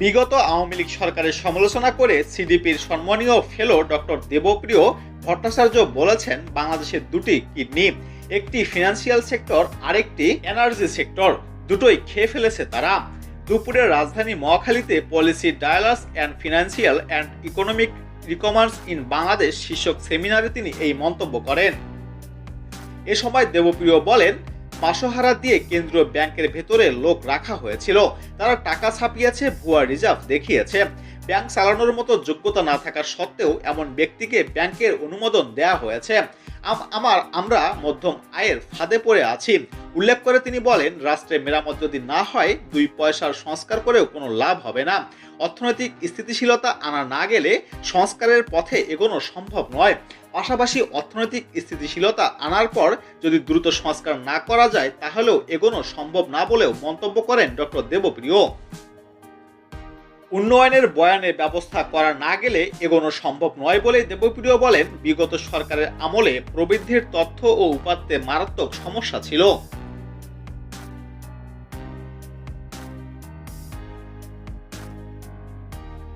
বিগত আওয়ামী লীগ সরকারের সমালোচনা করে সিডিপির সম্মানীয় ফেলো ডক্টর দেবপ্রিয় ভট্টাচার্য বলেছেন, বাংলাদেশের দুটি কিডনি, একটি ফিনান্সিয়াল সেক্টর, আরেকটি এনার্জি সেক্টর, দুটোই খেয়ে ফেলেছে তারা। দুপুরে রাজধানী মহাখালীতে policy dialogues and financial and economic রিকমার্স ইন বাংলাদেশ শীর্ষক সেমিনারে তিনি এই মন্তব্য করেন। এ সময় দেবপ্রিয় বলেন, মাসোহারা দিয়ে কেন্দ্রীয় ব্যাংকের ভেতরে লোক রাখা হয়েছিল, তারা টাকা ছাপিয়েছে, ভুয়া রিজার্ভ দেখিয়েছে। ব্যাংক চালানোর মতো যোগ্যতা না থাকা সত্ত্বেও এমন ব্যক্তিকে ব্যাংকের অনুমোদন দেয়া হয়েছে। আমরা মধ্যম আয়ের ফাঁদে পড়ে আছি। উল্লেখ করে তিনি বলেন, রাষ্ট্রের মেরামত যদি না হয়, 2 পয়সার সংস্কার করেও কোনো লাভ হবে না। অর্থনৈতিক স্থিতিশীলতা আনা না গেলে সংস্কারের পথে এগোনো সম্ভব নয়। পাশাপাশি অর্থনৈতিক স্থিতিশীলতা আনার পর যদি দ্রুত সংস্কার না করা যায়, তাহলেও এগোনো সম্ভব না বলেও মন্তব্য করেন ডক্টর দেবপ্রিয়। উন্নয়নের বয়ানে ব্যবস্থা করা না গেলে এগোনো সম্ভব নয় বলে দেবপ্রিয় বলেন, বিগত সরকারের আমলে প্রবৃদ্ধির তথ্য ও উপাত্তে মারাত্মক সমস্যা ছিল।